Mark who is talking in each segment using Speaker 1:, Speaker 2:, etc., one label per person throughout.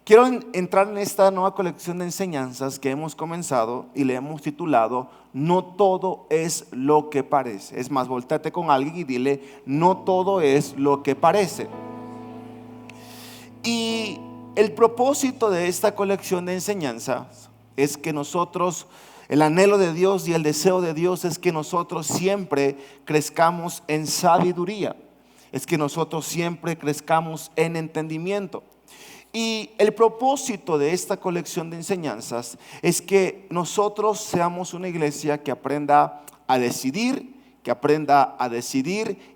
Speaker 1: Quiero entrar en esta nueva colección de enseñanzas que hemos comenzado y le hemos titulado No todo es lo que parece. Es más, volteate con alguien y dile: no todo es lo que parece. Y el propósito de esta colección de enseñanzas es que nosotros, el anhelo de Dios y el deseo de Dios es que nosotros siempre crezcamos en sabiduría, es que nosotros siempre crezcamos en entendimiento. Y el propósito de esta colección de enseñanzas es que nosotros seamos una iglesia que aprenda a decidir,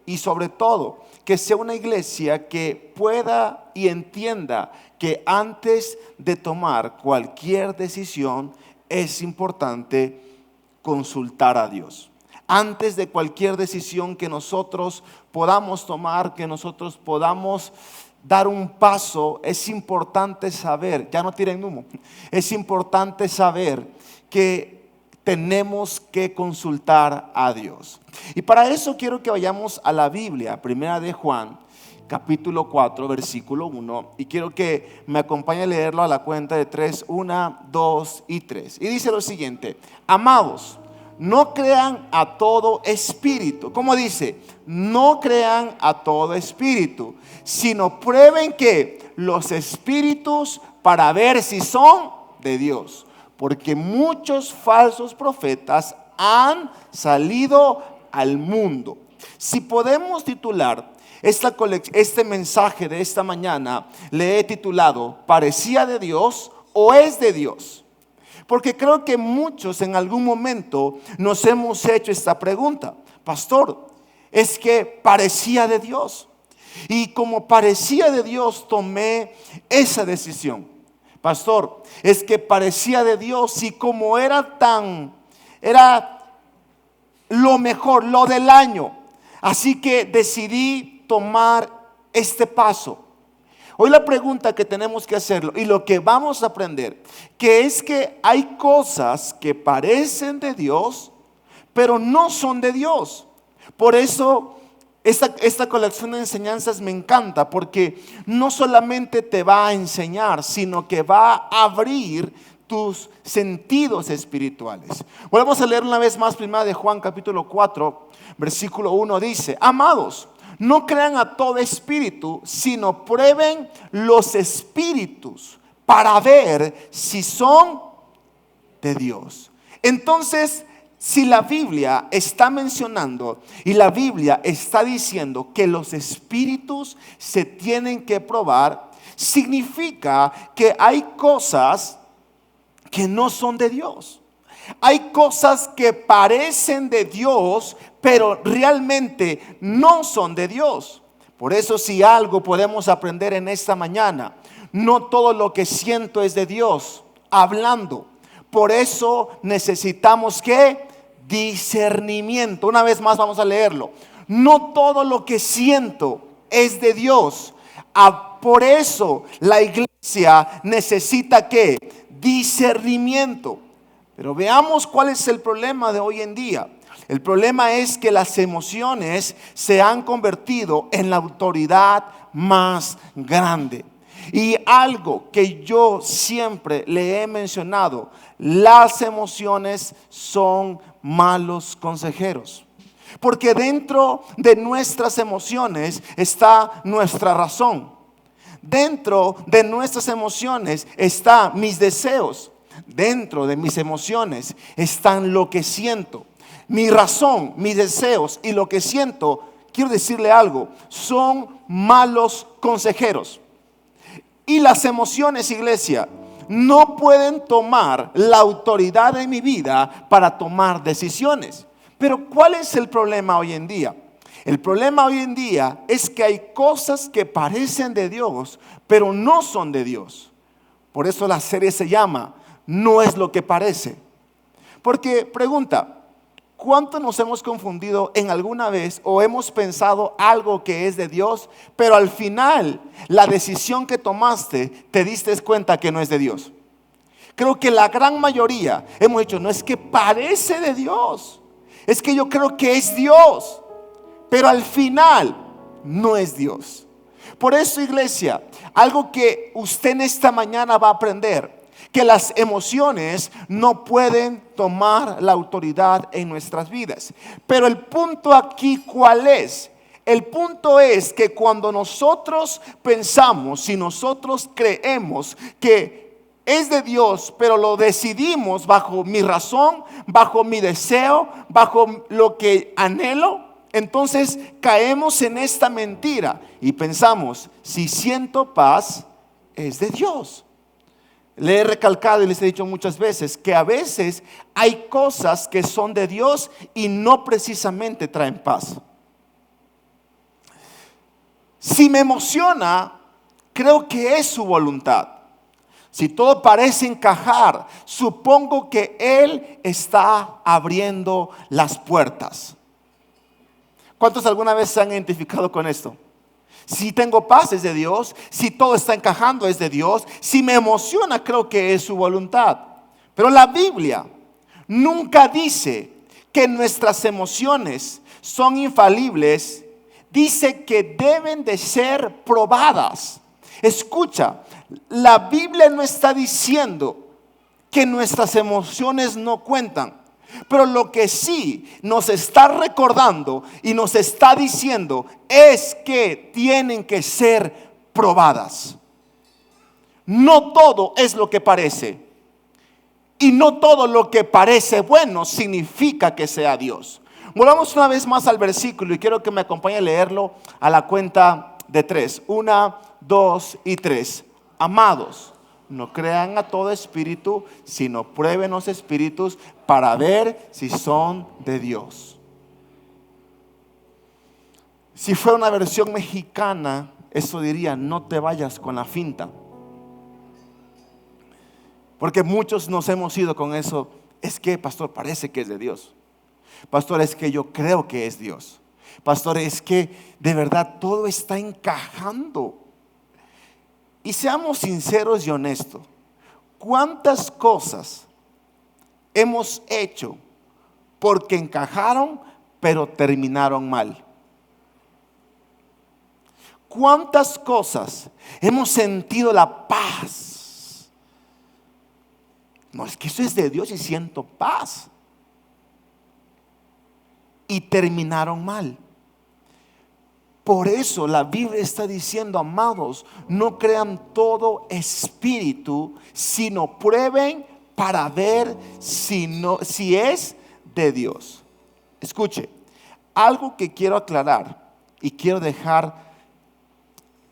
Speaker 1: y sobre todo que sea una iglesia que pueda y entienda que antes de tomar cualquier decisión es importante consultar a Dios. Antes de cualquier decisión que nosotros podamos tomar, que nosotros podamos dar un paso, es importante saber, ya no tiren humo, es importante saber que tenemos que consultar a Dios. Y para eso quiero que vayamos a la Biblia, primera de Juan, capítulo 4, versículo 1, y quiero que me acompañe a leerlo a la cuenta de 3, 1, 2 y 3. Y dice lo siguiente: amados, no crean a todo espíritu. ¿Cómo dice? No crean a todo espíritu, sino prueben que los espíritus para ver si son de Dios, porque muchos falsos profetas han salido al mundo. Si podemos titular este mensaje de esta mañana, le he titulado ¿parecía de Dios o es de Dios? Porque creo que muchos en algún momento nos hemos hecho esta pregunta: pastor, es que parecía de Dios, y como parecía de Dios tomé esa decisión. Pastor, es que parecía de Dios, y como era lo mejor, lo del año, así que decidí tomar este paso. Hoy la pregunta que tenemos que hacerlo y lo que vamos a aprender, que es que hay cosas que parecen de Dios, pero no son de Dios. Por eso esta colección de enseñanzas me encanta, porque no solamente te va a enseñar, sino que va a abrir tus sentidos espirituales. Volvemos a leer una vez más primera de Juan capítulo 4, versículo 1, dice: amados, no crean a todo espíritu, sino prueben los espíritus para ver si son de Dios. Entonces, si la Biblia está mencionando y la Biblia está diciendo que los espíritus se tienen que probar, significa que hay cosas que no son de Dios. Hay cosas que parecen de Dios, pero realmente no son de Dios. Por eso, si algo podemos aprender en esta mañana, no todo lo que siento es de Dios hablando. Por eso necesitamos ¿qué? Discernimiento. Una vez más vamos a leerlo. No todo lo que siento es de Dios. Por eso la iglesia necesita ¿qué? Discernimiento. Pero veamos cuál es el problema de hoy en día. El problema es que las emociones se han convertido en la autoridad más grande. Y algo que yo siempre le he mencionado: las emociones son malos consejeros. Porque dentro de nuestras emociones está nuestra razón. Dentro de nuestras emociones están mis deseos. Dentro de mis emociones están lo que siento. Mi razón, mis deseos y lo que siento, quiero decirle algo, son malos consejeros. Y las emociones, iglesia, no pueden tomar la autoridad de mi vida para tomar decisiones. Pero ¿cuál es el problema hoy en día? El problema hoy en día es que hay cosas que parecen de Dios, pero no son de Dios. Por eso la serie se llama No es lo que parece. Porque pregunta: ¿cuánto nos hemos confundido en alguna vez o hemos pensado algo que es de Dios, pero al final la decisión que tomaste te diste cuenta que no es de Dios? Creo que la gran mayoría hemos dicho: no es que parece de Dios, es que yo creo que es Dios, pero al final no es Dios. Por eso, iglesia, algo que usted en esta mañana va a aprender, que las emociones no pueden tomar la autoridad en nuestras vidas. Pero el punto aquí, ¿cuál es? El punto es que cuando nosotros pensamos, si nosotros creemos que es de Dios, pero lo decidimos bajo mi razón, bajo mi deseo, bajo lo que anhelo, entonces caemos en esta mentira y pensamos, si siento paz, es de Dios. Le he recalcado y les he dicho muchas veces que a veces hay cosas que son de Dios y no precisamente traen paz. Si me emociona, creo que es su voluntad. Si todo parece encajar, supongo que Él está abriendo las puertas. ¿Cuántos alguna vez se han identificado con esto? Si tengo paz es de Dios, si todo está encajando es de Dios, si me emociona creo que es su voluntad. Pero la Biblia nunca dice que nuestras emociones son infalibles, dice que deben de ser probadas. Escucha, la Biblia no está diciendo que nuestras emociones no cuentan. Pero lo que sí nos está recordando y nos está diciendo es que tienen que ser probadas. No todo es lo que parece. Y no todo lo que parece bueno significa que sea Dios. Volvamos una vez más al versículo y quiero que me acompañe a leerlo a la cuenta de 3. 1, 2 y 3. Amados, no crean a todo espíritu, sino prueben los espíritus para ver si son de Dios. Si fuera una versión mexicana, eso diría, no te vayas con la finta. Porque muchos nos hemos ido con eso. Es que, pastor, parece que es de Dios. Pastor, es que yo creo que es Dios. Pastor, es que de verdad todo está encajando. Y seamos sinceros y honestos. ¿Cuántas cosas hemos hecho porque encajaron pero terminaron mal? ¿Cuántas cosas hemos sentido la paz? No, es que eso es de Dios y siento paz. Y terminaron mal. Por eso la Biblia está diciendo, amados, no crean todo espíritu, sino prueben para ver si es de Dios. Escuche, algo que quiero aclarar y quiero dejar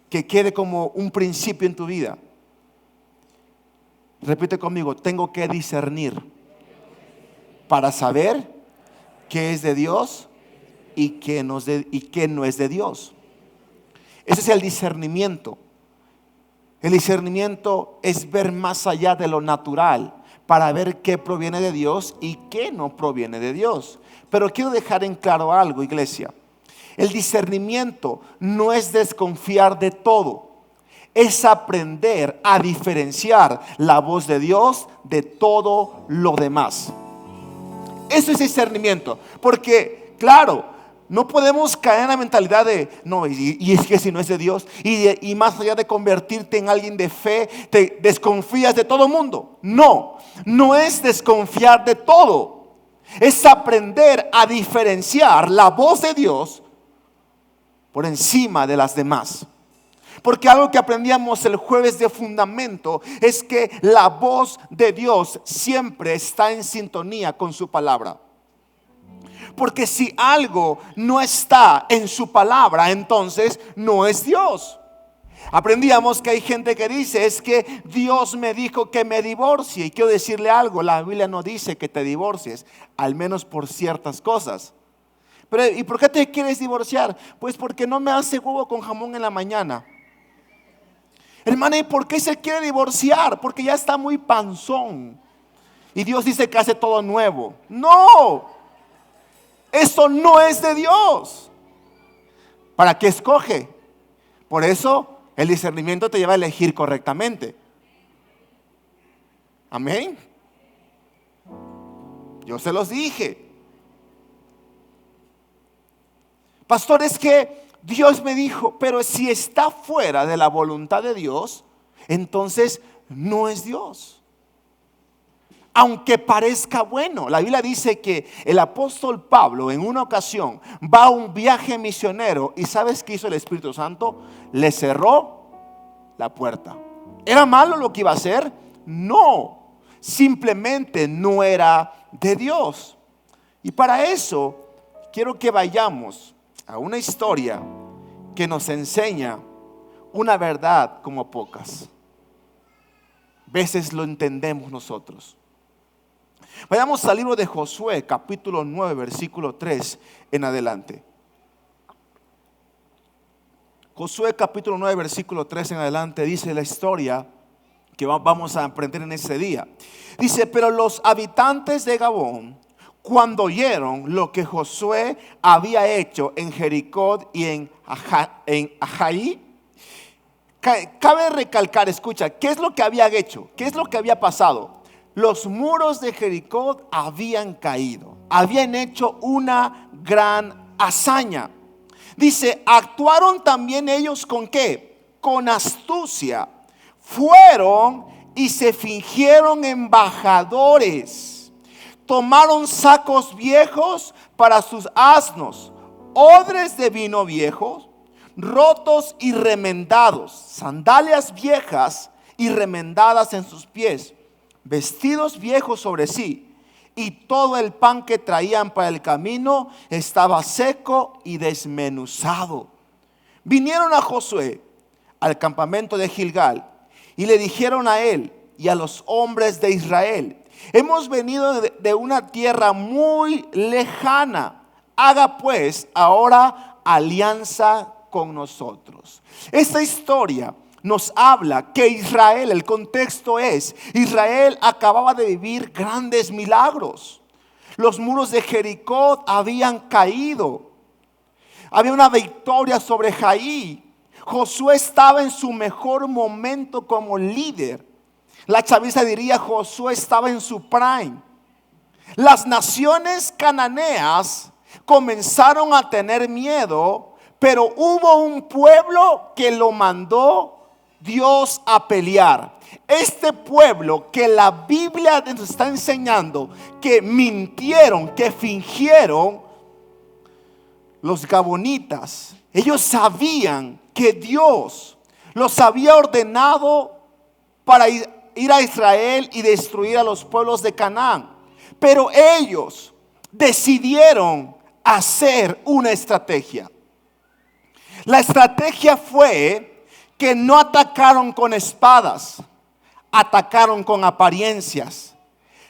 Speaker 1: que quede como un principio en tu vida. Repite conmigo, tengo que discernir para saber qué es de Dios y qué no es de Dios. Ese es el discernimiento. El discernimiento es ver más allá de lo natural para ver qué proviene de Dios y qué no proviene de Dios. Pero quiero dejar en claro algo, iglesia. El discernimiento no es desconfiar de todo, es aprender a diferenciar la voz de Dios de todo lo demás. Eso es discernimiento, porque claro, no podemos caer en la mentalidad de, no, y es que si no es de Dios, y más allá de convertirte en alguien de fe, te desconfías de todo mundo. No, no es desconfiar de todo, es aprender a diferenciar la voz de Dios por encima de las demás. Porque algo que aprendíamos el jueves de fundamento es que la voz de Dios siempre está en sintonía con su palabra. Porque si algo no está en su palabra, entonces no es Dios. Aprendíamos que hay gente que dice, es que Dios me dijo que me divorcie. Y quiero decirle algo, la Biblia no dice que te divorcies, al menos por ciertas cosas. Pero ¿y por qué te quieres divorciar? Pues porque no me hace huevo con jamón en la mañana. Hermana, ¿y por qué se quiere divorciar? Porque ya está muy panzón y Dios dice que hace todo nuevo. No, eso no es de Dios. ¿Para qué escoge? Por eso el discernimiento te lleva a elegir correctamente. Amén. Yo se los dije. Pastor, es que Dios me dijo, pero si está fuera de la voluntad de Dios, entonces no es Dios. Aunque parezca bueno. La Biblia dice que el apóstol Pablo en una ocasión va a un viaje misionero y ¿sabes qué hizo el Espíritu Santo? Le cerró la puerta. ¿Era malo lo que iba a hacer? No, simplemente no era de Dios. Y para eso quiero que vayamos a una historia que nos enseña una verdad como pocas veces lo entendemos nosotros. Vayamos al libro de Josué, capítulo 9, versículo 3 en adelante. Josué capítulo 9, versículo 3 en adelante dice la historia que vamos a aprender en ese día. Dice, pero los habitantes de Gabón, cuando oyeron lo que Josué había hecho en Jericó y en Ajaí, cabe recalcar, escucha, ¿qué es lo que había hecho? ¿Qué es lo que había pasado? Los muros de Jericó habían caído, habían hecho una gran hazaña. Dice, actuaron también ellos ¿con qué? Con astucia. Fueron y se fingieron embajadores. Tomaron sacos viejos para sus asnos, odres de vino viejos, rotos y remendados, sandalias viejas y remendadas en sus pies, vestidos viejos sobre sí, y todo el pan que traían para el camino estaba seco y desmenuzado. Vinieron a Josué al campamento de Gilgal y le dijeron a él y a los hombres de Israel: hemos venido de una tierra muy lejana, haga pues ahora alianza con nosotros. Esta historia nos habla que Israel, el contexto es, Israel acababa de vivir grandes milagros. Los muros de Jericó habían caído. Había una victoria sobre Jaí. Josué estaba en su mejor momento como líder. La chaviza diría, Josué estaba en su prime. Las naciones cananeas comenzaron a tener miedo, pero hubo un pueblo que lo mandó Dios a pelear. Este pueblo que la Biblia nos está enseñando que mintieron, que fingieron, los gabonitas, ellos sabían que Dios los había ordenado para ir a Israel y destruir a los pueblos de Canaán. Pero ellos decidieron hacer una estrategia. La estrategia fue que no atacaron con espadas, atacaron con apariencias.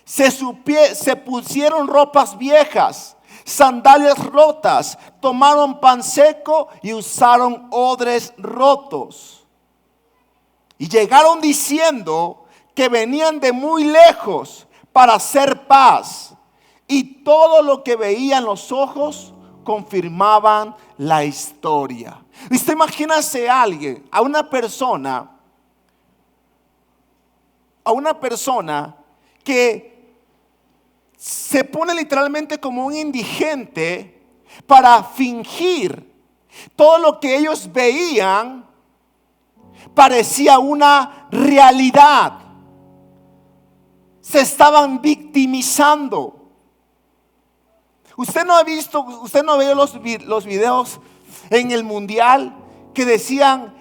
Speaker 1: Se pusieron ropas viejas, sandalias rotas, tomaron pan seco y usaron odres rotos. Y llegaron diciendo que venían de muy lejos para hacer paz. Y todo lo que veían los ojos confirmaban la historia. Usted imagínase a alguien, a una persona que se pone literalmente como un indigente para fingir todo lo que ellos veían parecía una realidad. Se estaban victimizando. Usted no ve los videos en el mundial que decían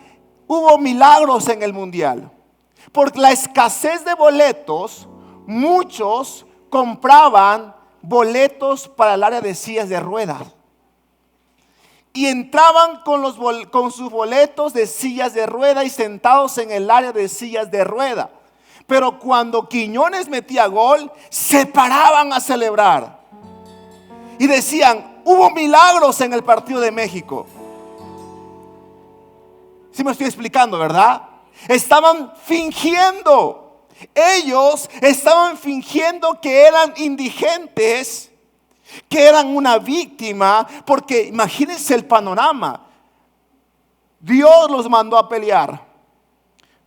Speaker 1: hubo milagros en el mundial. Por la escasez de boletos, muchos compraban boletos para el área de sillas de ruedas y entraban con sus boletos de sillas de rueda y sentados en el área de sillas de rueda. Pero cuando Quiñones metía gol, se paraban a celebrar y decían, hubo milagros en el partido de México. ¿Sí me estoy explicando, verdad? Estaban fingiendo. Ellos estaban fingiendo que eran indigentes, que eran una víctima, porque imagínense el panorama. Dios los mandó a pelear,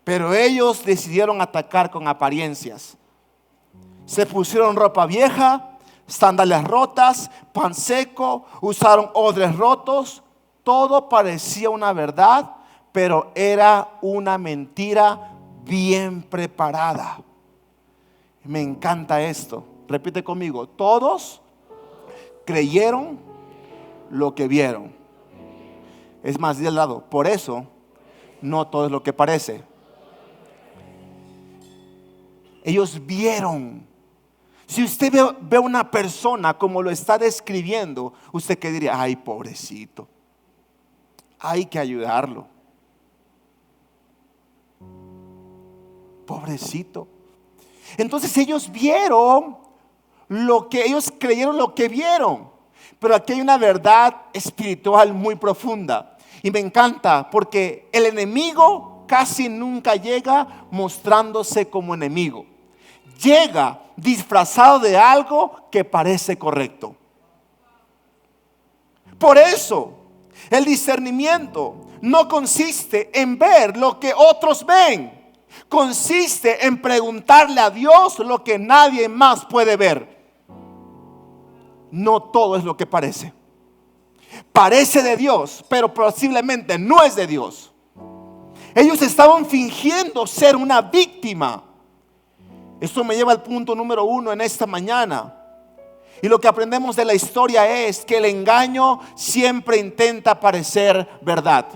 Speaker 1: pero ellos decidieron atacar con apariencias. Se pusieron ropa vieja, sandalias rotas, pan seco, usaron odres rotos Todo parecía una verdad, pero era una mentira bien preparada. Me encanta esto. Repite conmigo. Todos creyeron lo que vieron. Es más, de al lado. Por eso, no todo es lo que parece. Ellos vieron. Si usted ve a una persona como lo está describiendo, usted qué diría: ay, pobrecito, hay que ayudarlo, pobrecito. Entonces ellos vieron ellos creyeron lo que vieron. Pero aquí hay una verdad espiritual muy profunda y me encanta, porque el enemigo casi nunca llega mostrándose como enemigo. Llega disfrazado de algo que parece correcto. Por eso el discernimiento no consiste en ver lo que otros ven. Consiste en preguntarle a Dios lo que nadie más puede ver. No todo es lo que parece. Parece de Dios, pero posiblemente no es de Dios. Ellos estaban fingiendo ser una víctima. Esto me lleva al punto número 1 en esta mañana. Y lo que aprendemos de la historia es que el engaño siempre intenta parecer verdad.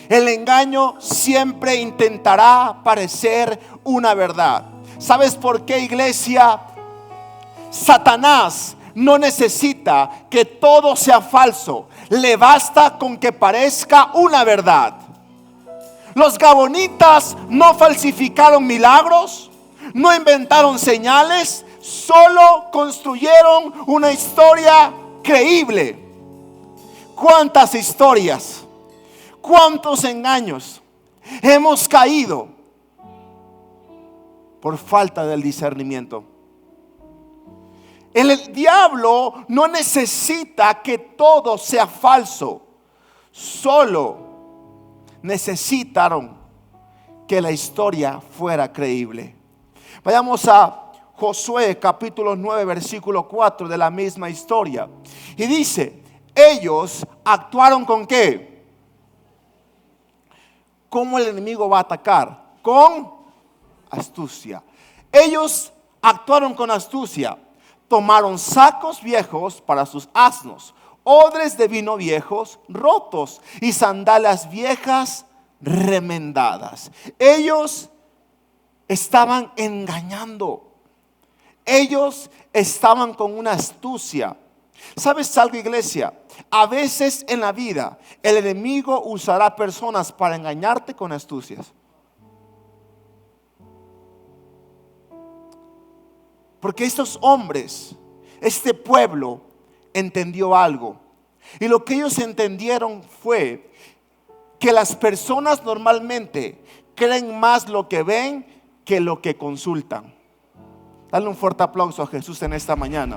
Speaker 1: El engaño siempre intentará parecer una verdad. ¿Sabes por qué, iglesia? Satanás no necesita que todo sea falso. Le basta con que parezca una verdad. Los gabonitas no falsificaron milagros, no inventaron señales, solo construyeron una historia creíble. ¿Cuántas historias? ¿Cuántos engaños hemos caído por falta del discernimiento? El diablo no necesita que todo sea falso, solo necesitaron que la historia fuera creíble. Vayamos a Josué capítulo 9 versículo 4 de la misma historia. Y dice: ellos actuaron ¿con qué? ¿Cómo el enemigo va a atacar? Con astucia. Ellos actuaron con astucia. Tomaron sacos viejos para sus asnos, odres de vino viejos rotos y sandalias viejas remendadas. Ellos estaban engañando. Ellos estaban con una astucia. ¿Sabes algo, iglesia? A veces en la vida el enemigo usará personas para engañarte con astucias. Porque estos hombres, este pueblo entendió algo. Y lo que ellos entendieron fue que las personas normalmente creen más lo que ven que lo que consultan. Dale un fuerte aplauso a Jesús en esta mañana.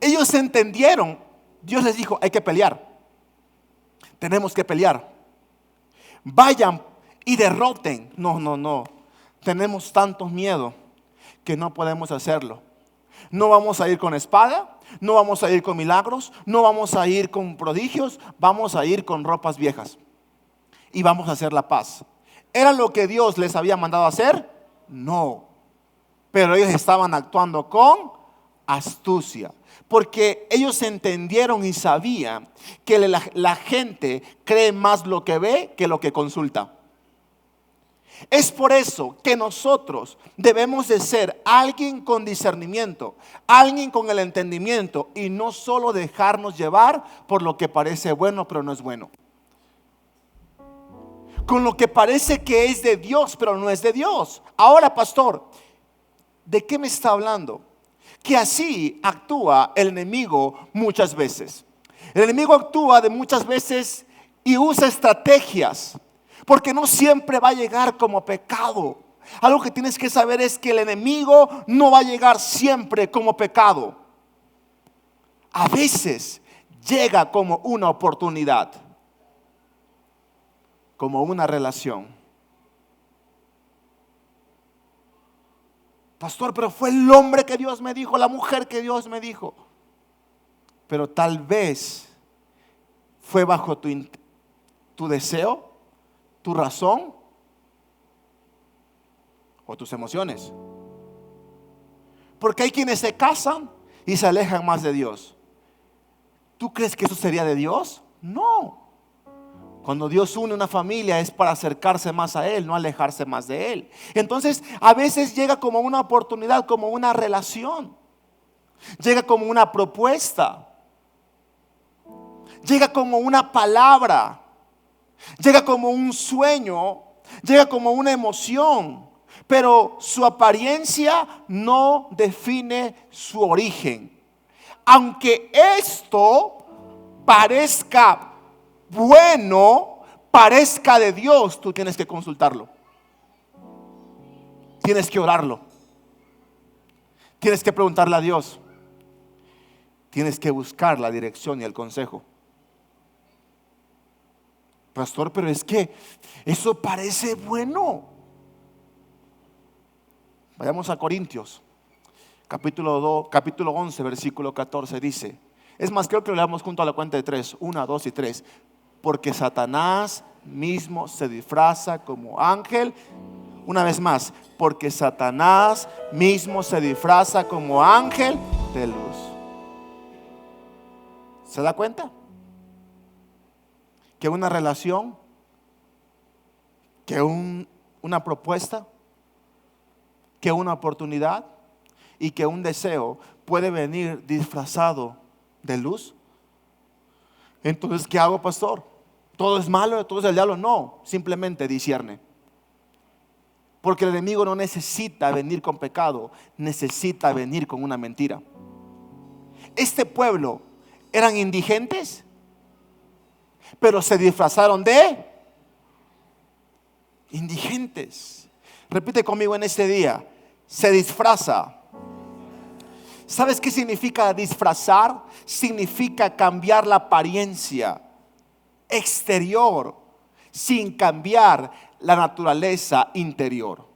Speaker 1: Ellos entendieron. Dios les dijo: hay que pelear. Tenemos que pelear. Vayan y derroten. No. Tenemos tanto miedo que no podemos hacerlo. No vamos a ir con espada, no vamos a ir con milagros, no vamos a ir con prodigios, vamos a ir con ropas viejas y vamos a hacer la paz. ¿Era lo que Dios les había mandado a hacer? No. Pero ellos estaban actuando con astucia, porque ellos entendieron y sabían que la gente cree más lo que ve que lo que consulta. Es por eso que nosotros debemos de ser alguien con discernimiento, alguien con el entendimiento, y no solo dejarnos llevar por lo que parece bueno pero no es bueno, con lo que parece que es de Dios pero no es de Dios. Ahora, pastor, ¿de qué me está hablando? Que así actúa el enemigo muchas veces. El enemigo actúa de muchas veces y usa estrategias, porque no siempre va a llegar como pecado. Algo que tienes que saber es que el enemigo no va a llegar siempre como pecado. A veces llega como una oportunidad, como una relación. Pastor, pero fue el hombre que Dios me dijo, la mujer que Dios me dijo. Pero tal vez fue bajo tu deseo, tu razón o tus emociones. Porque hay quienes se casan y se alejan más de Dios. ¿Tú crees que eso sería de Dios? No. Cuando Dios une una familia es para acercarse más a Él, no alejarse más de Él. Entonces a veces llega como una oportunidad, como una relación. Llega como una propuesta. Llega como una palabra. Llega como un sueño. Llega como una emoción. Pero su apariencia no define su origen. Aunque esto parezca bueno, parezca de Dios, tú tienes que consultarlo. Tienes que orarlo. Tienes que preguntarle a Dios. Tienes que buscar la dirección y el consejo. Pastor, pero es que eso parece bueno. Vayamos a Corintios, capítulo 11, versículo 14 dice. Es más, creo que lo leamos junto a la cuenta de 3, 1, 2 y 3. Porque Satanás mismo se disfraza como ángel. Una vez más, porque Satanás mismo se disfraza como ángel de luz. ¿Se da cuenta? Que una relación, que una propuesta, que una oportunidad y que un deseo puede venir disfrazado de luz. Entonces, ¿qué hago, pastor? ¿Todo es malo? ¿Todo es el diablo? No, simplemente discierne. Porque el enemigo no necesita venir con pecado, necesita venir con una mentira. Este pueblo eran indigentes, pero se disfrazaron de indigentes. Repite conmigo en este día: se disfraza. ¿Sabes qué significa disfrazar? Significa cambiar la apariencia exterior sin cambiar la naturaleza interior.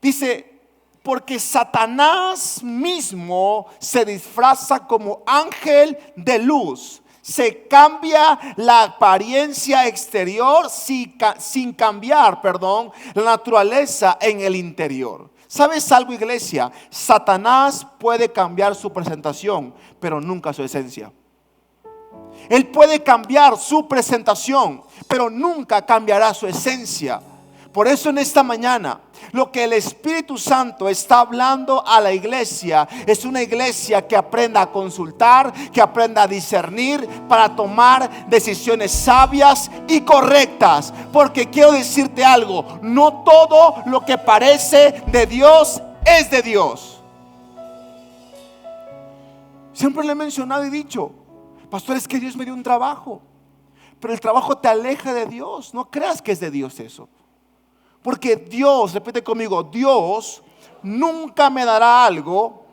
Speaker 1: Dice, porque Satanás mismo se disfraza como ángel de luz. Se cambia la apariencia exterior sin cambiar, la naturaleza en el interior. ¿Sabes algo, iglesia? Satanás puede cambiar su presentación, pero nunca su esencia. Él puede cambiar su presentación, pero nunca cambiará su esencia. Por eso en esta mañana, lo que el Espíritu Santo está hablando a la iglesia es una iglesia que aprenda a consultar, que aprenda a discernir para tomar decisiones sabias y correctas. Porque quiero decirte algo, no todo lo que parece de Dios es de Dios. Siempre le he mencionado y dicho, pastor, es que Dios me dio un trabajo, pero el trabajo te aleja de Dios. No creas que es de Dios eso. Porque Dios, repite conmigo, Dios nunca me dará algo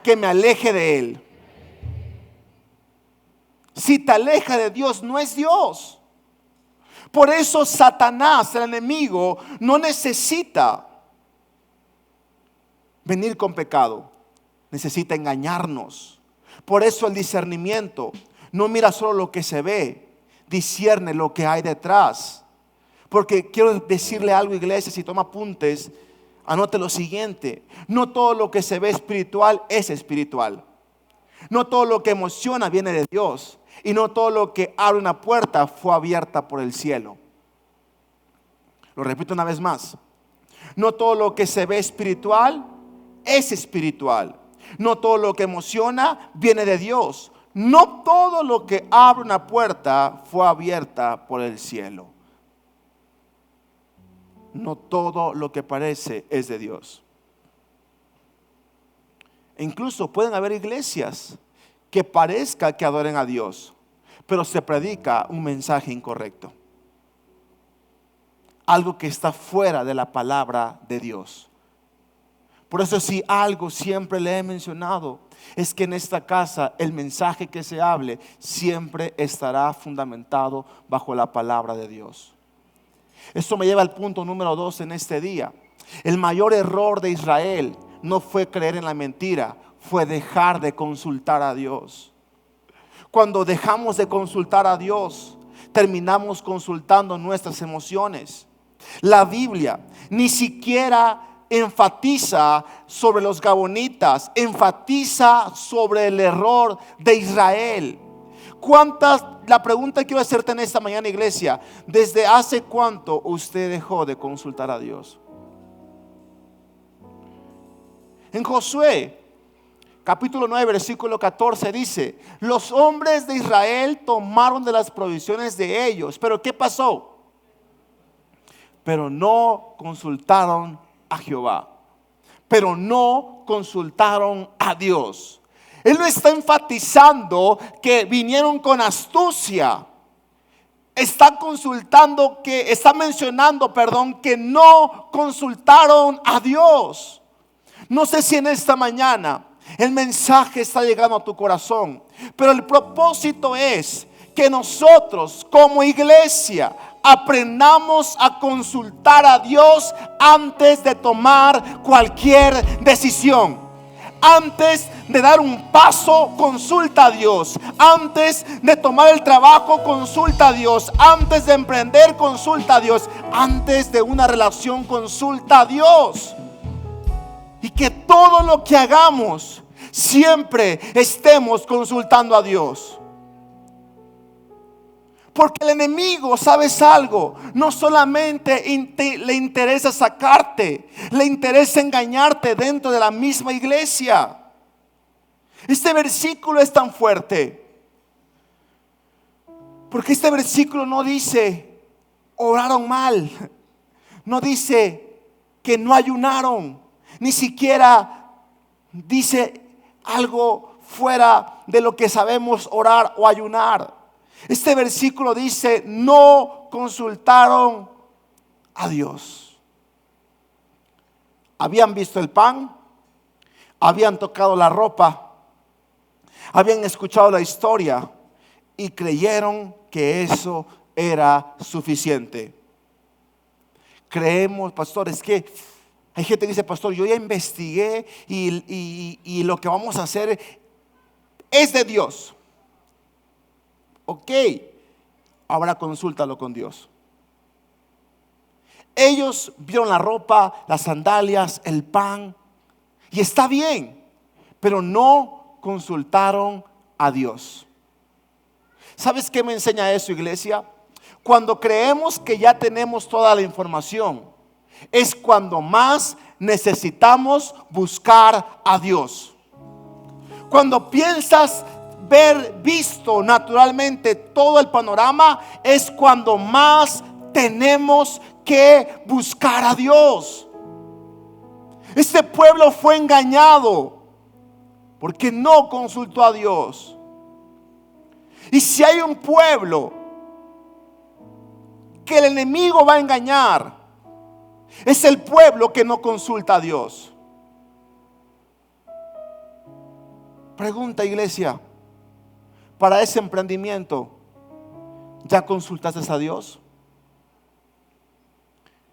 Speaker 1: que me aleje de Él. Si te aleja de Dios, no es Dios. Por eso Satanás, el enemigo, no necesita venir con pecado. Necesita engañarnos. Por eso el discernimiento no mira solo lo que se ve, discierne lo que hay detrás. Porque quiero decirle algo, iglesia, si toma apuntes, anote lo siguiente: no todo lo que se ve espiritual es espiritual. No todo lo que emociona viene de Dios. Y no todo lo que abre una puerta fue abierta por el cielo. Lo repito una vez más: no todo lo que se ve espiritual es espiritual. No todo lo que emociona viene de Dios. No todo lo que abre una puerta fue abierta por el cielo. No todo lo que parece es de Dios. E incluso pueden haber iglesias que parezca que adoren a Dios, pero se predica un mensaje incorrecto. Algo que está fuera de la palabra de Dios. Por eso, si algo siempre le he mencionado, es que en esta casa el mensaje que se hable siempre estará fundamentado bajo la palabra de Dios. Esto me lleva al punto número 2 en este día. El mayor error de Israel no fue creer en la mentira, fue dejar de consultar a Dios. Cuando dejamos de consultar a Dios, terminamos consultando nuestras emociones. La Biblia ni siquiera enfatiza sobre los gabonitas, enfatiza sobre el error de Israel. La pregunta que quiero hacerte en esta mañana, iglesia: ¿desde hace cuánto usted dejó de consultar a Dios? En Josué capítulo 9 versículo 14 dice: los hombres de Israel tomaron de las provisiones de ellos. Pero ¿qué pasó? Pero no consultaron a Jehová. Pero no consultaron a Dios. Él no está enfatizando que vinieron con astucia. Está mencionando, que no consultaron a Dios. No sé si en esta mañana el mensaje está llegando a tu corazón, pero el propósito es que nosotros como iglesia aprendamos a consultar a Dios antes de tomar cualquier decisión. Antes de dar un paso, consulta a Dios. Antes de tomar el trabajo, consulta a Dios. Antes de emprender, consulta a Dios. Antes de una relación, consulta a Dios. Y que todo lo que hagamos siempre estemos consultando a Dios. Porque el enemigo, ¿sabes algo? No solamente le interesa sacarte, le interesa engañarte dentro de la misma iglesia. Este versículo es tan fuerte, porque este versículo no dice oraron mal, no dice que no ayunaron, ni siquiera dice algo fuera de lo que sabemos orar o ayunar. Este versículo dice: no consultaron a Dios. Habían visto el pan, habían tocado la ropa, habían escuchado la historia y creyeron que eso era suficiente. Creemos, pastor, es que hay gente que dice: pastor, yo ya investigué y lo que vamos a hacer es de Dios. Ok, ahora consúltalo con Dios. Ellos vieron la ropa, las sandalias, el pan, y está bien, pero no consultaron a Dios. ¿Sabes qué me enseña eso, iglesia? Cuando creemos que ya tenemos toda la información, es cuando más necesitamos buscar a Dios. Cuando piensas visto naturalmente todo el panorama, es cuando más tenemos que buscar a Dios. Este pueblo fue engañado porque no consultó a Dios. Y si hay un pueblo que el enemigo va a engañar, es el pueblo que no consulta a Dios. Pregunta, iglesia: para ese emprendimiento, ¿ya consultaste a Dios?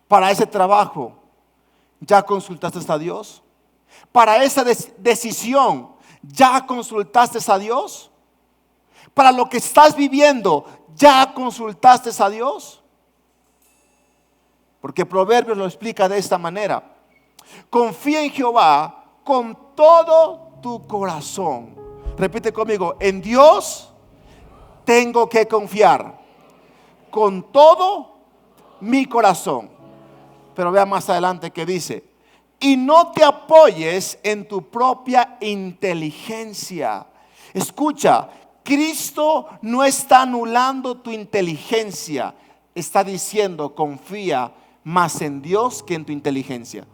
Speaker 1: Para ese trabajo, ¿ya consultaste a Dios? Para esa decisión, ¿ya consultaste a Dios? Para lo que estás viviendo, ¿ya consultaste a Dios? Porque Proverbios lo explica de esta manera: confía en Jehová con todo tu corazón. Repite conmigo: en Dios tengo que confiar con todo mi corazón. Pero vea más adelante que dice: y no te apoyes en tu propia inteligencia. Escucha, Cristo no está anulando tu inteligencia, está diciendo: confía más en Dios que en tu inteligencia.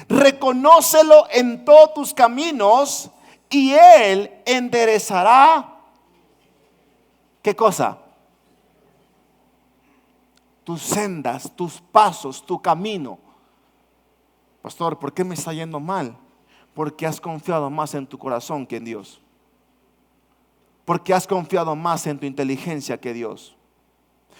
Speaker 1: Reconócelo en todos tus caminos y Él enderezará, ¿qué cosa? Tus sendas, tus pasos, tu camino. Pastor, ¿por qué me está yendo mal? Porque has confiado más en tu corazón que en Dios. Porque has confiado más en tu inteligencia que Dios.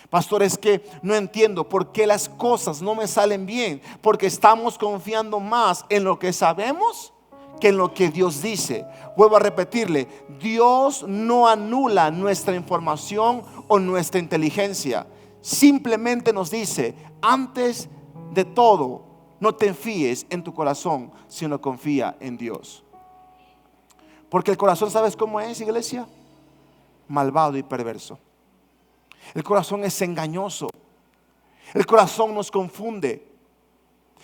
Speaker 1: Pastor, es que no entiendo por qué las cosas no me salen bien, porque estamos confiando más en lo que sabemos que en lo que Dios dice. Vuelvo a repetirle, Dios no anula nuestra información o nuestra inteligencia. Simplemente nos dice, antes de todo, no te fíes en tu corazón, sino confía en Dios. Porque el corazón, ¿sabes cómo es, iglesia? Malvado y perverso. El corazón es engañoso. El corazón nos confunde.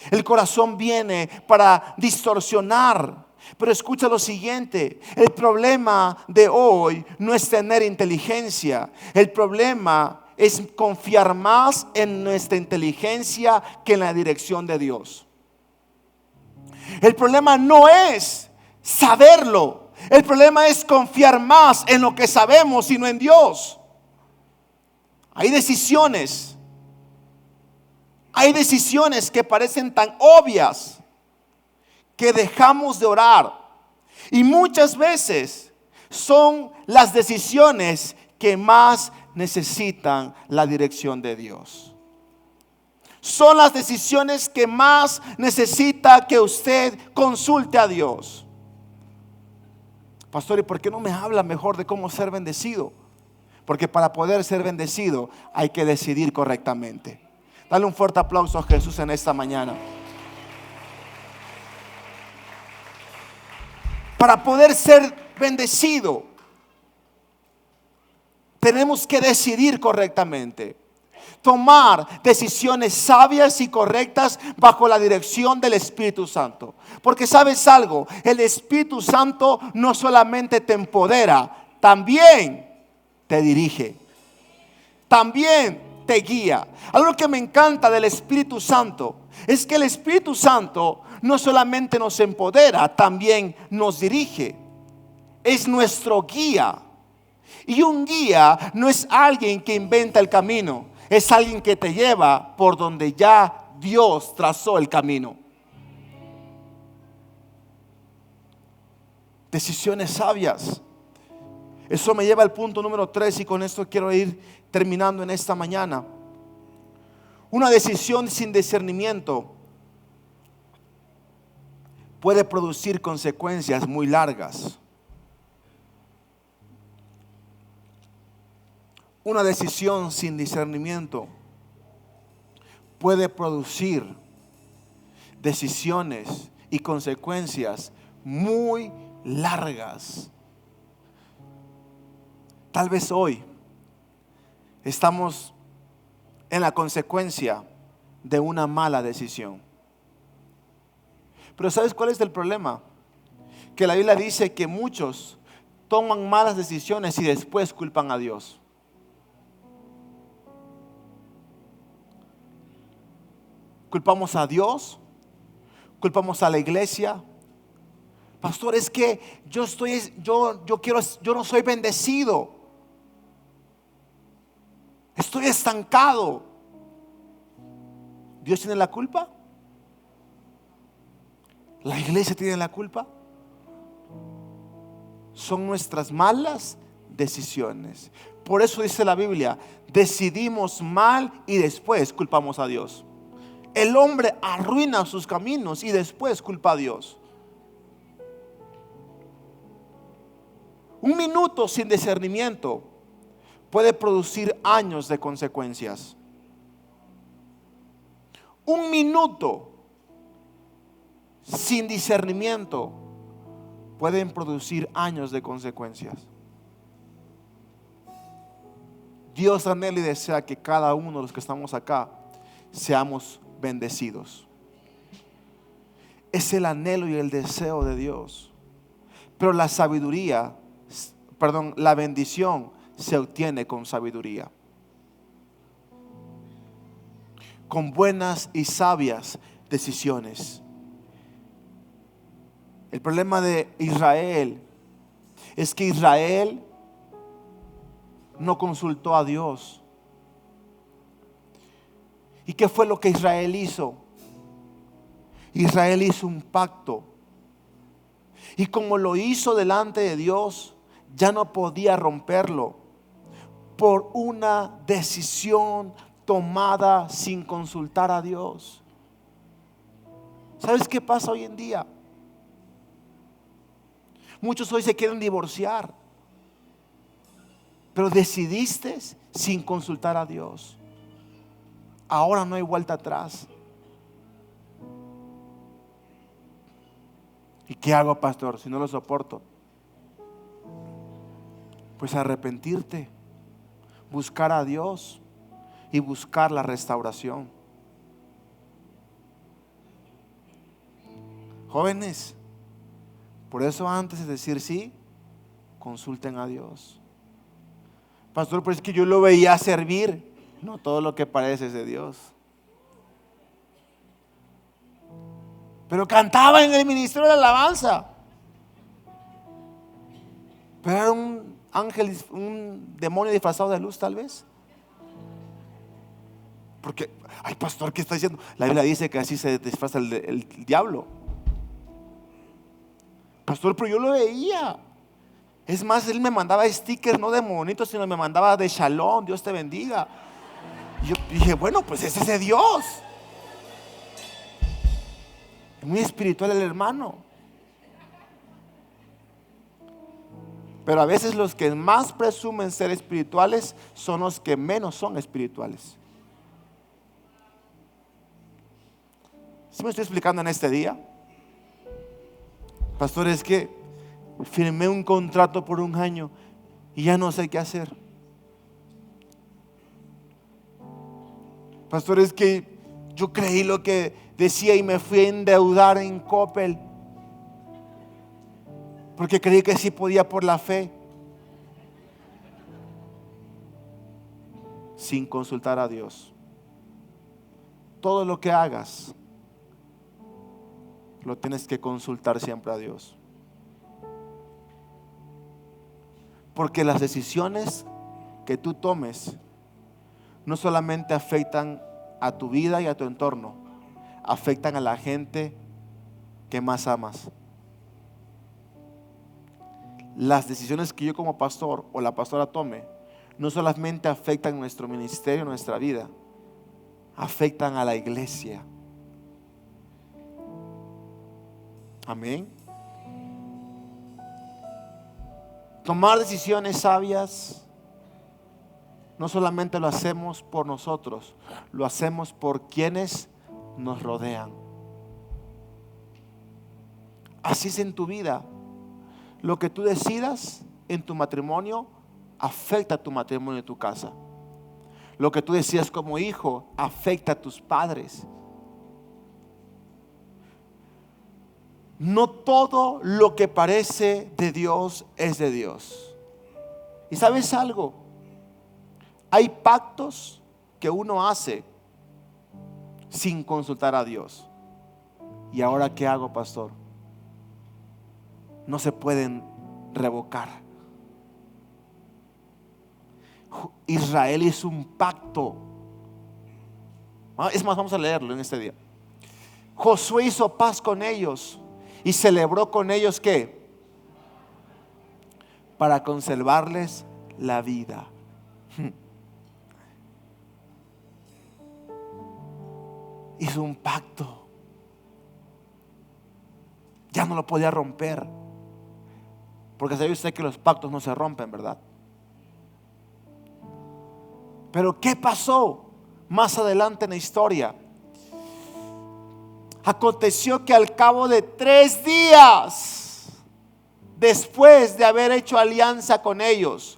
Speaker 1: El corazón viene para distorsionar. Pero escucha lo siguiente: el problema de hoy no es tener inteligencia. El problema es confiar más en nuestra inteligencia que en la dirección de Dios. El problema no es saberlo. El problema es confiar más en lo que sabemos y no en Dios. Hay decisiones que parecen tan obvias que dejamos de orar. Y muchas veces son las decisiones que más necesitan la dirección de Dios. Son las decisiones que más necesita que usted consulte a Dios. Pastor, ¿y por qué no me habla mejor de cómo ser bendecido? Porque para poder ser bendecido hay que decidir correctamente. Dale un fuerte aplauso a Jesús en esta mañana. Para poder ser bendecido, tenemos que decidir correctamente. Tomar decisiones sabias y correctas bajo la dirección del Espíritu Santo. Porque sabes algo, el Espíritu Santo no solamente te empodera, también te dirige, también te guía. Algo que me encanta del Espíritu Santo es que el Espíritu Santo no solamente nos empodera, también nos dirige. Es nuestro guía. Y un guía no es alguien que inventa el camino, es alguien que te lleva por donde ya Dios trazó el camino. Decisiones sabias. Eso me lleva al punto número 3 y con esto quiero ir terminando en esta mañana. Una decisión sin discernimiento puede producir consecuencias muy largas. Una decisión sin discernimiento puede producir decisiones y consecuencias muy largas. Tal vez hoy estamos en la consecuencia de una mala decisión. Pero ¿sabes cuál es el problema? Que la Biblia dice que muchos toman malas decisiones y después culpan a Dios. Culpamos a Dios, culpamos a la iglesia. Pastor, es que yo no soy bendecido. Estoy estancado. ¿Dios tiene la culpa? ¿La iglesia tiene la culpa? Son nuestras malas decisiones. Por eso dice la Biblia, decidimos mal y después culpamos a Dios. El hombre arruina sus caminos y después culpa a Dios. Un minuto sin discernimiento puede producir años de consecuencias. Un minuto sin discernimiento pueden producir años de consecuencias. Dios anhela y desea que cada uno de los que estamos acá seamos bendecidos. Es el anhelo y el deseo de Dios. Pero la bendición se obtiene con sabiduría, con buenas y sabias decisiones. El problema de Israel es que Israel no consultó a Dios. ¿Y qué fue lo que Israel hizo? Israel hizo un pacto. Y como lo hizo delante de Dios, ya no podía romperlo. por una decisión tomada sin consultar a Dios. ¿Sabes qué pasa hoy en día? Muchos hoy se quieren divorciar, pero decidiste sin consultar a Dios. Ahora no hay vuelta atrás. ¿Y qué hago, pastor, si no lo soporto? Pues arrepentirte, buscar a Dios y buscar la restauración. Jóvenes, por eso antes de decir sí, consulten a Dios. Pastor, pero es que yo lo veía servir. No todo lo que parece es de Dios. Pero cantaba en el ministerio de la alabanza. Pero era un ángel, un demonio disfrazado de luz, tal vez. Porque, ay, pastor, ¿qué está diciendo? La Biblia dice que así se disfraza el diablo. Pastor, pero yo lo veía. Es más, él me mandaba stickers, no de monitos, sino me mandaba de shalom, Dios te bendiga. Y yo dije, bueno, pues ese es de Dios. Es muy espiritual el hermano. Pero a veces los que más presumen ser espirituales son los que menos son espirituales. ¿Sí me estoy explicando en este día? Pastor, es que firmé un contrato por 1 año y ya no sé qué hacer. Pastor, es que yo creí lo que decía y me fui a endeudar en Coppel porque creí que sí podía por la fe, sin consultar a Dios. Todo lo que hagas lo tienes que consultar siempre a Dios, porque las decisiones que tú tomes no solamente afectan a tu vida y a tu entorno, afectan a la gente que más amas. Las decisiones que yo como pastor o la pastora tome no solamente afectan nuestro ministerio, nuestra vida, afectan a la iglesia. Amén. Tomar decisiones sabias no solamente lo hacemos por nosotros, lo hacemos por quienes nos rodean. Así es en tu vida. Lo que tú decidas en tu matrimonio afecta a tu matrimonio y tu casa. Lo que tú decidas como hijo afecta a tus padres. No todo lo que parece de Dios es de Dios. ¿Y sabes algo? Hay pactos que uno hace sin consultar a Dios. ¿Y ahora qué hago, pastor? No se pueden revocar. Israel hizo un pacto. Es más, vamos a leerlo en este día. Josué hizo paz con ellos y celebró con ellos ¿qué? Para conservarles la vida. Hizo un pacto. Ya no lo podía romper. Porque sabe usted que los pactos no se rompen, ¿verdad? Pero ¿qué pasó más adelante en la historia? Aconteció que al cabo de 3 días, después de haber hecho alianza con ellos,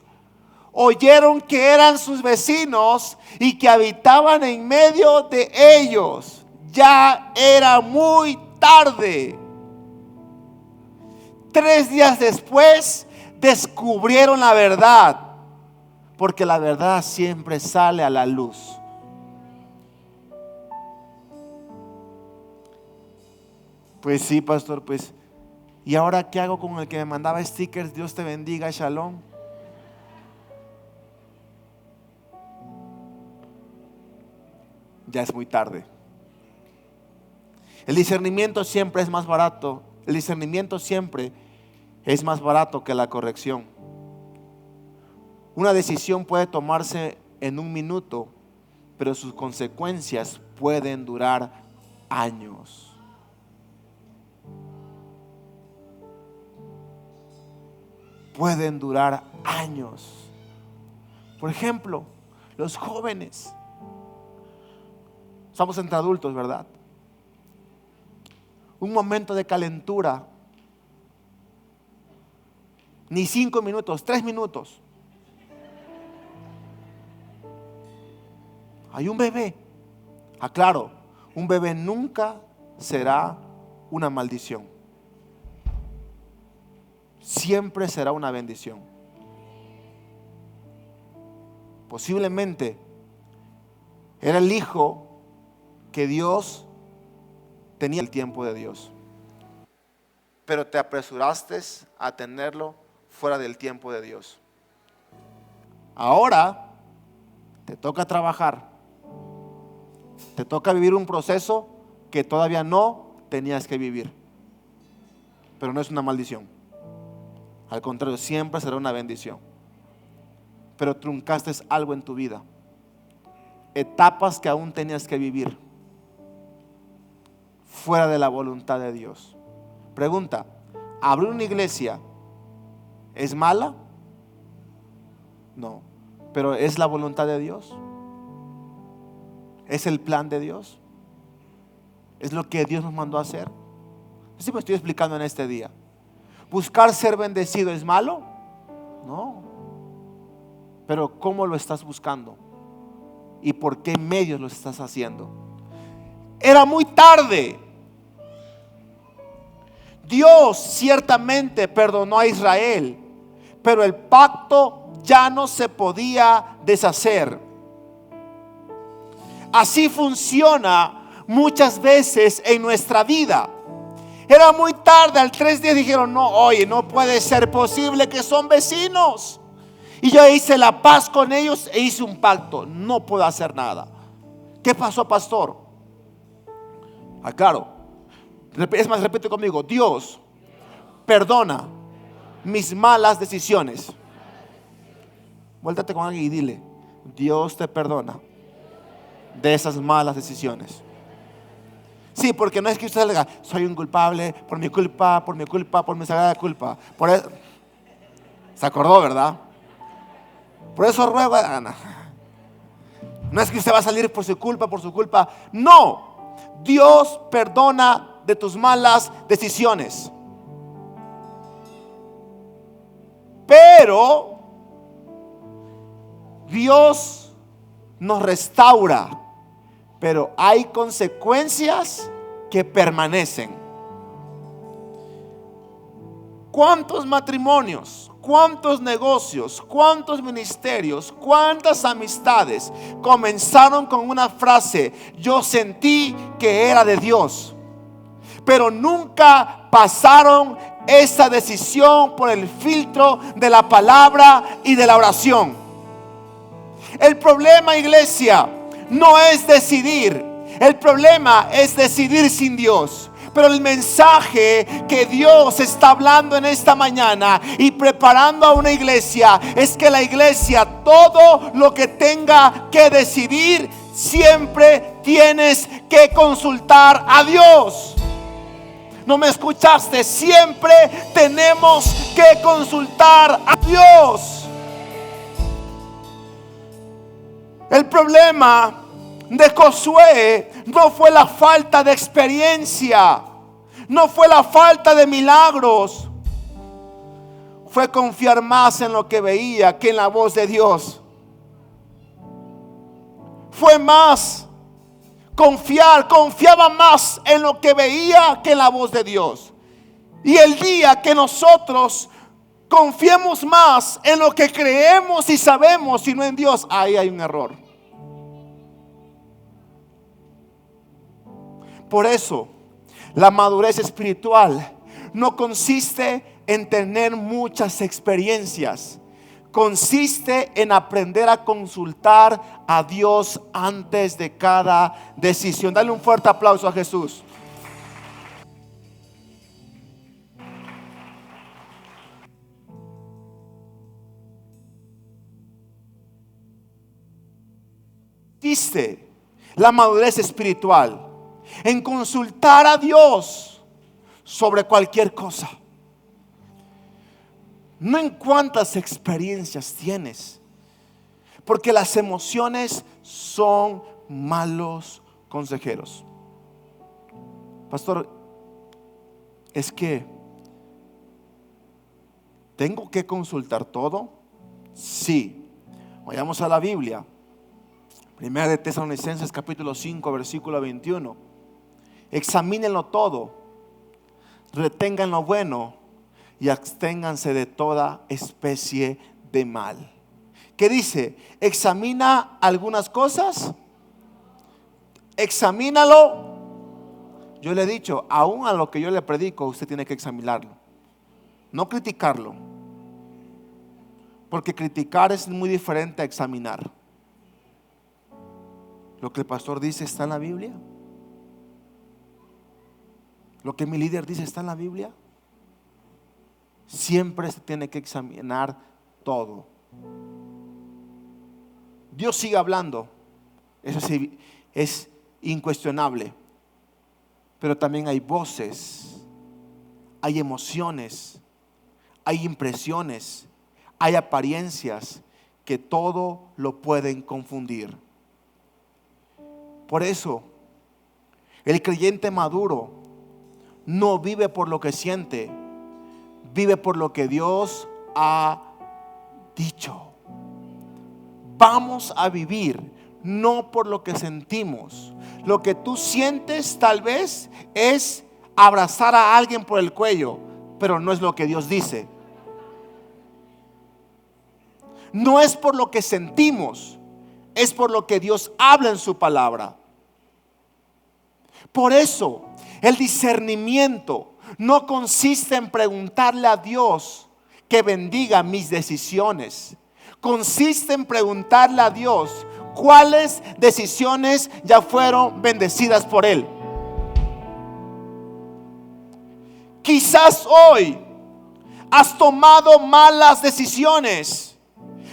Speaker 1: oyeron que eran sus vecinos y que habitaban en medio de ellos. Ya era muy tarde. 3 días después descubrieron la verdad, porque la verdad siempre sale a la luz. Pues sí, pastor, pues ¿y ahora qué hago con el que me mandaba stickers? Dios te bendiga, shalom. Ya es muy tarde. El discernimiento siempre es más barato. El discernimiento siempre es más barato que la corrección. Una decisión puede tomarse en un minuto, pero sus consecuencias pueden durar años. Pueden durar años. Por ejemplo, los jóvenes. Estamos entre adultos, ¿verdad? Un momento de calentura. Ni 5 minutos, 3 minutos. Hay un bebé. Aclaro, un bebé nunca será una maldición. Siempre será una bendición. Posiblemente era el hijo que Dios tenía el tiempo de Dios, pero te apresuraste a tenerlo fuera del tiempo de Dios. Ahora te toca trabajar, te toca vivir un proceso que todavía no tenías que vivir, pero no es una maldición. Al contrario, siempre será una bendición. Pero truncaste algo en tu vida, etapas que aún tenías que vivir fuera de la voluntad de Dios. Pregunta: ¿abrir una iglesia es mala? No, pero ¿es la voluntad de Dios? ¿Es el plan de Dios? ¿Es lo que Dios nos mandó a hacer? Así me estoy explicando en este día. ¿Buscar ser bendecido es malo? No. Pero ¿cómo lo estás buscando? ¿Y por qué medios lo estás haciendo? Era muy tarde. Dios ciertamente perdonó a Israel, pero el pacto ya no se podía deshacer. Así funciona muchas veces en nuestra vida. Era muy tarde, al 3 días dijeron: no, oye, no puede ser posible, que son vecinos. Y yo hice la paz con ellos e hice un pacto. No puedo hacer nada. ¿Qué pasó, pastor? Claro. Es más, repite conmigo: Dios perdona mis malas decisiones. Vuéltate con alguien y dile: Dios te perdona de esas malas decisiones. Sí, porque no es que usted diga: soy un culpable, por mi culpa, por mi sagrada culpa. Por eso, se acordó, ¿verdad? Por eso ruego, Ana. No es que usted va a salir por su culpa. No, Dios perdona de tus malas decisiones. Pero Dios nos restaura. Pero hay consecuencias que permanecen. ¿Cuántos matrimonios, cuántos negocios, cuántos ministerios, cuántas amistades comenzaron con una frase: yo sentí que era de Dios, pero nunca pasaron esa decisión por el filtro de la palabra y de la oración? El problema, iglesia, no es decidir. El problema es decidir sin Dios. Pero el mensaje que Dios está hablando en esta mañana y preparando a una iglesia es que la iglesia, todo lo que tenga que decidir, siempre tienes que consultar a Dios. ¿No me escuchaste? Siempre tenemos que consultar a Dios. El problema de Josué no fue la falta de experiencia, no fue la falta de milagros, fue confiar más en lo que veía que en la voz de Dios. Fue más confiaba más en lo que veía que en la voz de Dios. Y el día que nosotros confiemos más en lo que creemos y sabemos y no en Dios, ahí hay un error. Por eso, la madurez espiritual no consiste en tener muchas experiencias. Consiste en aprender a consultar a Dios antes de cada decisión. Dale un fuerte aplauso a Jesús. consiste la madurez espiritual? En consultar a Dios sobre cualquier cosa. No en cuántas experiencias tienes, porque las emociones son malos consejeros. Pastor, es que ¿tengo que consultar todo? Sí. Vayamos a la Biblia. Primera de Tesalonicenses capítulo 5 versículo 21. Examínenlo todo, retengan lo bueno y absténganse de toda especie de mal. ¿Qué dice? Examina algunas cosas, examínalo. Yo le he dicho, aún a lo que yo le predico, usted tiene que examinarlo, no criticarlo, porque criticar es muy diferente a examinar. Lo que el pastor dice está en la Biblia. Lo que mi líder dice está en la Biblia. Siempre se tiene que examinar todo. Dios sigue hablando, eso sí, es incuestionable. Pero también hay voces, hay emociones, hay impresiones, hay apariencias que todo lo pueden confundir. Por eso, el creyente maduro no vive por lo que siente, vive por lo que Dios ha dicho. Vamos a vivir no por lo que sentimos. Lo que tú sientes tal vez es abrazar a alguien por el cuello, pero no es lo que Dios dice. No es por lo que sentimos, es por lo que Dios habla en su palabra. Por eso el discernimiento no consiste en preguntarle a Dios que bendiga mis decisiones. Consiste en preguntarle a Dios cuáles decisiones ya fueron bendecidas por Él. Quizás hoy has tomado malas decisiones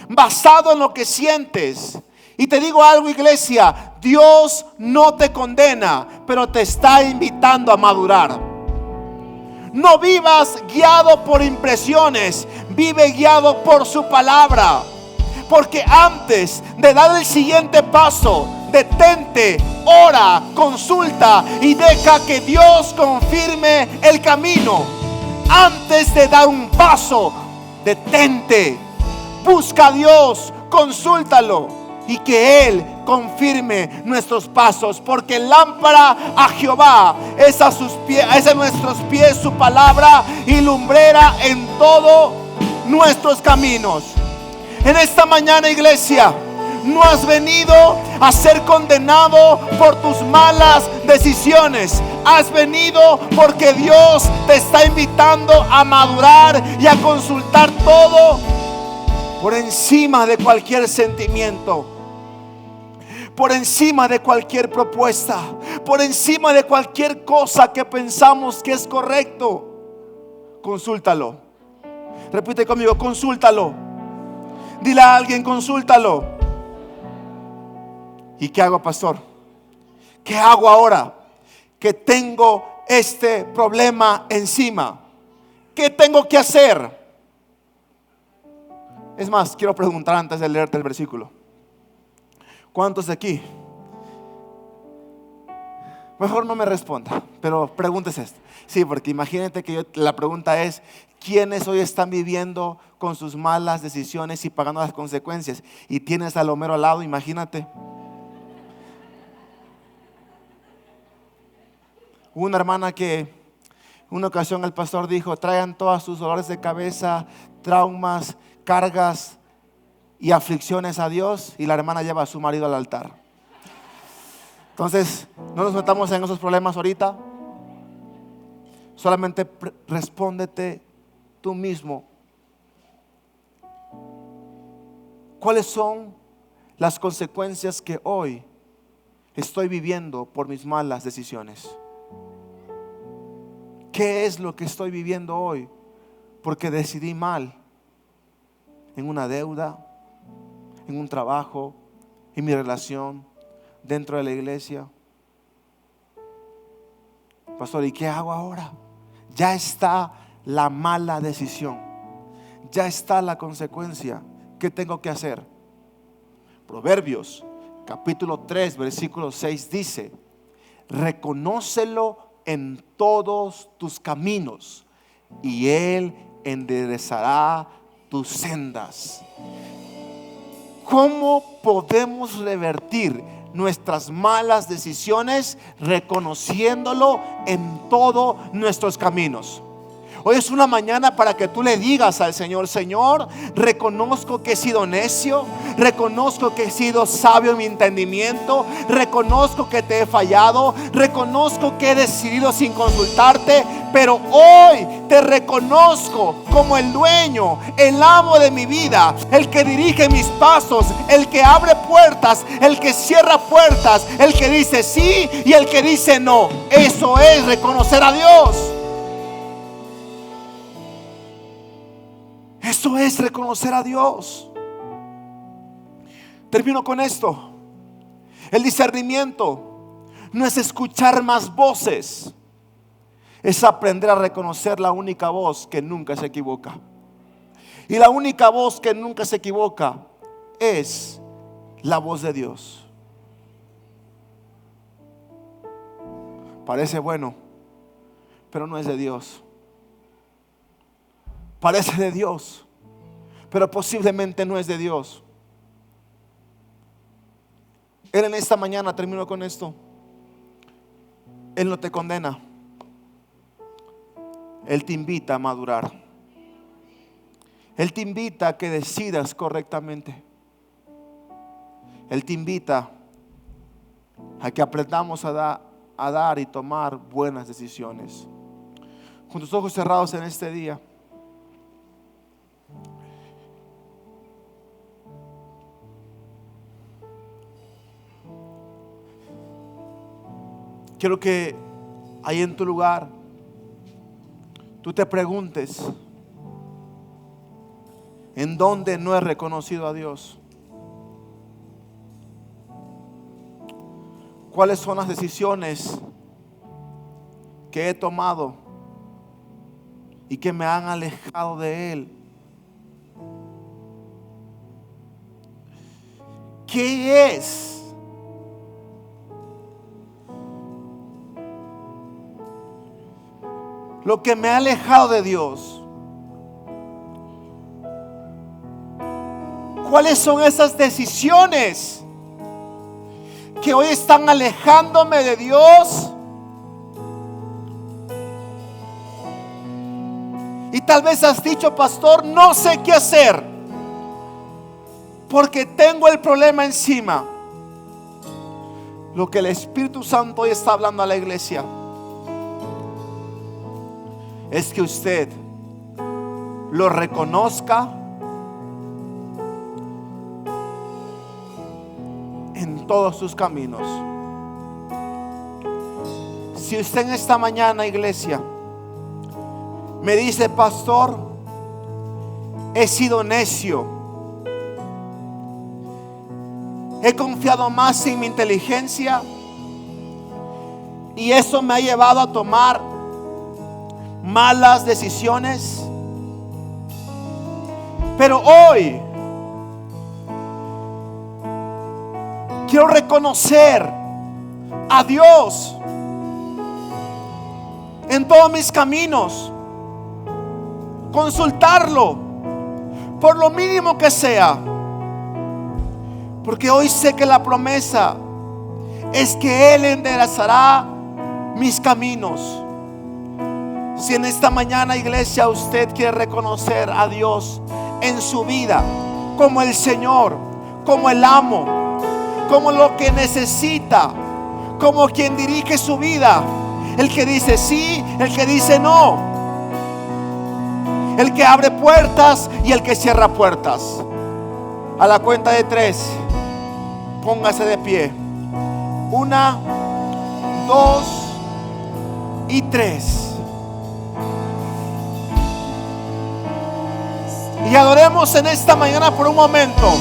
Speaker 1: basado en lo que sientes. Y te digo algo, iglesia, Dios no te condena, pero te está invitando a madurar. No vivas guiado por impresiones, vive guiado por su palabra. Porque antes de dar el siguiente paso, detente, ora, consulta y deja que Dios confirme el camino. Antes de dar un paso, detente, busca a Dios, consúltalo y que Él confirme nuestros pasos. Porque lámpara a Jehová es a sus pies, es a nuestros pies su palabra, y lumbrera en todos nuestros caminos. En esta mañana, iglesia, no has venido a ser condenado por tus malas decisiones. Has venido porque Dios te está invitando a madurar y a consultar todo por encima de cualquier sentimiento, por encima de cualquier propuesta, por encima de cualquier cosa que pensamos que es correcto. Consúltalo. Repite conmigo, consúltalo. Dile a alguien, consúltalo. ¿Y qué hago, pastor? ¿Qué hago ahora que tengo este problema encima? ¿Qué tengo que hacer? Es más, quiero preguntar antes de leerte el versículo. ¿Cuántos de aquí? Mejor no me responda, pero pregúntese esto. Sí, porque imagínate que la pregunta es: ¿quiénes hoy están viviendo con sus malas decisiones y pagando las consecuencias? Y tienes al Homero al lado, imagínate. Hubo una hermana que una ocasión el pastor dijo: traigan todos sus dolores de cabeza, traumas, cargas y aflicciones a Dios, y la hermana lleva a su marido al altar. Entonces, no nos metamos en esos problemas ahorita. Solamente respóndete tú mismo: ¿cuáles son las consecuencias que hoy estoy viviendo por mis malas decisiones? ¿Qué es lo que estoy viviendo hoy porque decidí mal en una deuda, en un trabajo, en mi relación, dentro de la iglesia. Pastor, ¿y qué hago ahora? Ya está la mala decisión, ya está la consecuencia. ¿Qué tengo que hacer? Proverbios capítulo 3 versículo 6 dice: reconócelo en todos tus caminos y Él enderezará tus sendas. ¿Cómo podemos revertir nuestras malas decisiones? Reconociéndolo en todos nuestros caminos. Hoy es una mañana para que tú le digas al Señor: Señor, reconozco que he sido necio, reconozco que he sido sabio en mi entendimiento, reconozco que te he fallado, reconozco que he decidido sin consultarte, pero hoy te reconozco como el dueño, el amo de mi vida, el que dirige mis pasos, el que abre puertas, el que cierra puertas, el que dice sí y el que dice no. Eso es reconocer a Dios. Eso es reconocer a Dios. Termino con esto. El discernimiento no es escuchar más voces, es aprender a reconocer la única voz que nunca se equivoca. Y la única voz que nunca se equivoca es la voz de Dios. Parece bueno, pero no es de Dios. Parece de Dios, pero posiblemente no es de Dios. Él en esta mañana, termino con esto, Él no te condena, Él te invita a madurar. Él te invita a que decidas correctamente. Él te invita a que aprendamos a dar y tomar buenas decisiones. Con tus ojos cerrados en este día, quiero que ahí en tu lugar tú te preguntes: ¿en dónde no he reconocido a Dios? ¿Cuáles son las decisiones que he tomado y que me han alejado de Él? ¿Qué es lo que me ha alejado de Dios? ¿Cuáles son esas decisiones que hoy están alejándome de Dios? Y tal vez has dicho: pastor, no sé qué hacer porque tengo el problema encima. Lo que el Espíritu Santo hoy está hablando a la iglesia es que usted lo reconozca en todos sus caminos. Si usted en esta mañana, iglesia, me dice: pastor, he sido necio, he confiado más en mi inteligencia y eso me ha llevado a tomar malas decisiones, pero hoy quiero reconocer a Dios en todos mis caminos, consultarlo por lo mínimo que sea, porque hoy sé que la promesa es que Él enderezará mis caminos. Si en esta mañana, iglesia, usted quiere reconocer a Dios en su vida como el Señor, como el amo, como lo que necesita, como quien dirige su vida, el que dice sí, el que dice no, el que abre puertas y el que cierra puertas. A la cuenta de 3, póngase de pie. 1, 2 y 3. Y adoremos en esta mañana por un momento.